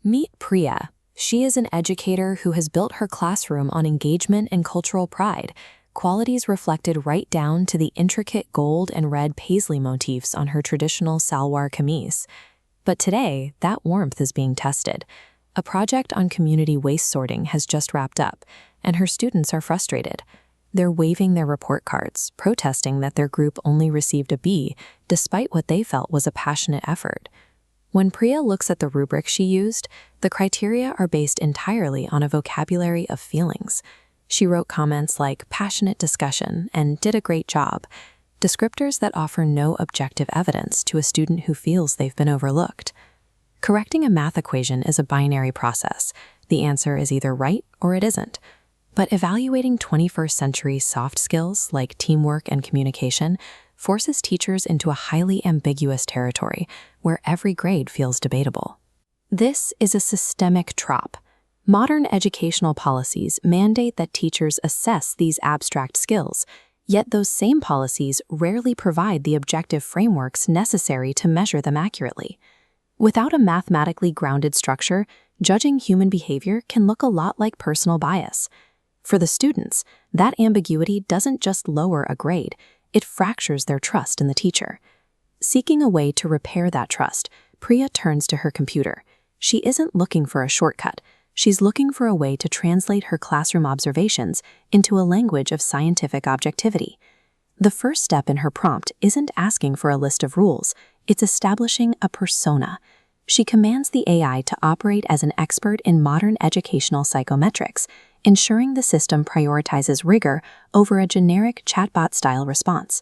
Meet Priya. She is an educator who has built her classroom on engagement and cultural pride, qualities reflected right down to the intricate gold and red paisley motifs on her traditional salwar kameez. But today, that warmth is being tested. A project on community waste sorting has just wrapped up, and her students are frustrated. They're waving their report cards, protesting that their group only received a B, despite what they felt was a passionate effort. When Priya looks at the rubric she used, the criteria are based entirely on a vocabulary of feelings. She wrote comments like passionate discussion and did a great job, descriptors that offer no objective evidence to a student who feels they've been overlooked. Correcting a math equation is a binary process. The answer is either right or it isn't. But evaluating 21st century soft skills like teamwork and communication forces teachers into a highly ambiguous territory where every grade feels debatable. This is a systemic trop. Modern educational policies mandate that teachers assess these abstract skills, yet those same policies rarely provide the objective frameworks necessary to measure them accurately. Without a mathematically grounded structure, judging human behavior can look a lot like personal bias. For the students, that ambiguity doesn't just lower a grade, it fractures their trust in the teacher. Seeking a way to repair that trust, Priya turns to her computer. She isn't looking for a shortcut. She's looking for a way to translate her classroom observations into a language of scientific objectivity. The first step in her prompt isn't asking for a list of rules, it's establishing a persona. She commands the AI to operate as an expert in modern educational psychometrics, ensuring the system prioritizes rigor over a generic chatbot-style response.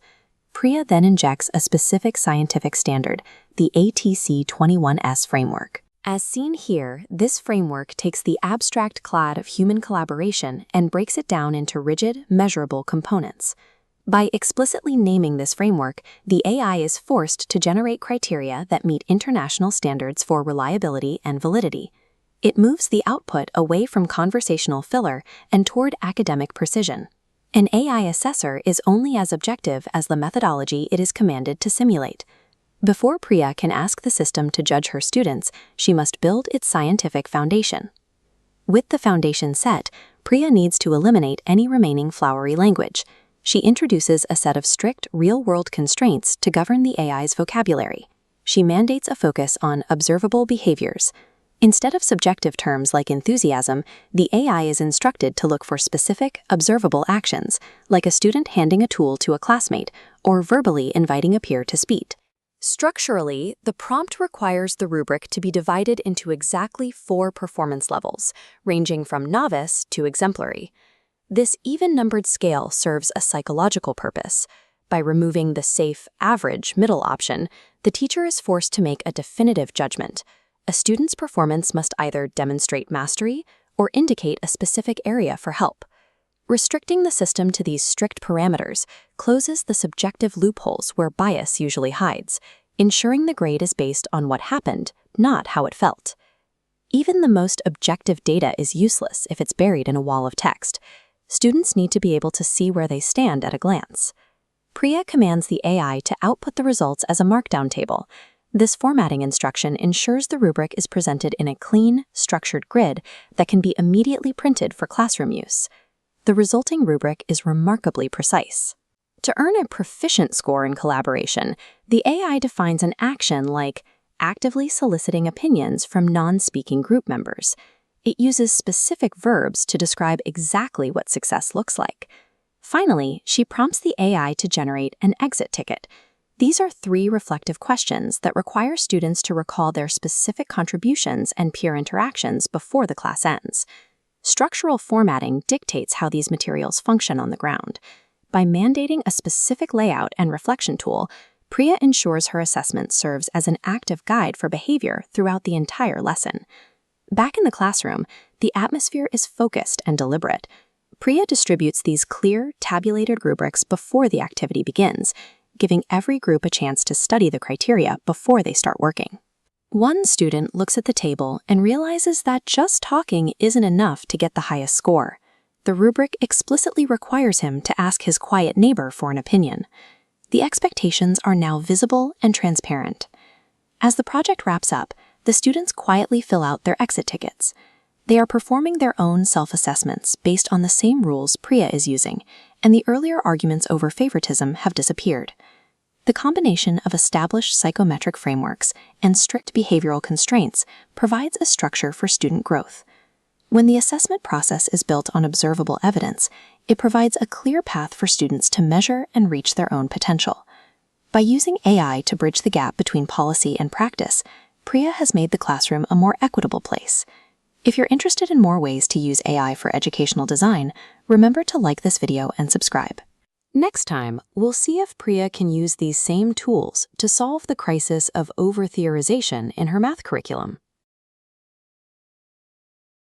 Priya then injects a specific scientific standard, the ATC-21S framework. As seen here, this framework takes the abstract cloud of human collaboration and breaks it down into rigid, measurable components. By explicitly naming this framework, the AI is forced to generate criteria that meet international standards for reliability and validity. It moves the output away from conversational filler and toward academic precision. An AI assessor is only as objective as the methodology it is commanded to simulate. Before Priya can ask the system to judge her students, she must build its scientific foundation. With the foundation set, Priya needs to eliminate any remaining flowery language. She introduces a set of strict, real-world constraints to govern the AI's vocabulary. She mandates a focus on observable behaviors. Instead of subjective terms like enthusiasm, the AI is instructed to look for specific, observable actions, like a student handing a tool to a classmate or verbally inviting a peer to speak. Structurally, the prompt requires the rubric to be divided into exactly 4 performance levels, ranging from novice to exemplary. This even-numbered scale serves a psychological purpose. By removing the safe, average, middle option, the teacher is forced to make a definitive judgment. A student's performance must either demonstrate mastery or indicate a specific area for help. Restricting the system to these strict parameters closes the subjective loopholes where bias usually hides, ensuring the grade is based on what happened, not how it felt. Even the most objective data is useless if it's buried in a wall of text. Students need to be able to see where they stand at a glance. Priya commands the AI to output the results as a Markdown table. This formatting instruction ensures the rubric is presented in a clean, structured grid that can be immediately printed for classroom use. The resulting rubric is remarkably precise. To earn a proficient score in collaboration, the AI defines an action like actively soliciting opinions from non-speaking group members. It uses specific verbs to describe exactly what success looks like. Finally, she prompts the AI to generate an exit ticket. These are 3 reflective questions that require students to recall their specific contributions and peer interactions before the class ends. Structural formatting dictates how these materials function on the ground. By mandating a specific layout and reflection tool, Priya ensures her assessment serves as an active guide for behavior throughout the entire lesson. Back in the classroom, the atmosphere is focused and deliberate. Priya distributes these clear, tabulated rubrics before the activity begins, giving every group a chance to study the criteria before they start working. One student looks at the table and realizes that just talking isn't enough to get the highest score. The rubric explicitly requires him to ask his quiet neighbor for an opinion. The expectations are now visible and transparent. As the project wraps up, the the students quietly fill out their exit tickets. They are performing their own self-assessments based on the same rules Priya is using, and the earlier arguments over favoritism have disappeared. The combination of established psychometric frameworks and strict behavioral constraints provides a structure for student growth. When the assessment process is built on observable evidence, it provides a clear path for students to measure and reach their own potential. By using AI to bridge the gap between policy and practice, Priya has made the classroom a more equitable place. If you're interested in more ways to use AI for educational design, remember to like this video and subscribe. Next time, we'll see if Priya can use these same tools to solve the crisis of over-theorization in her math curriculum.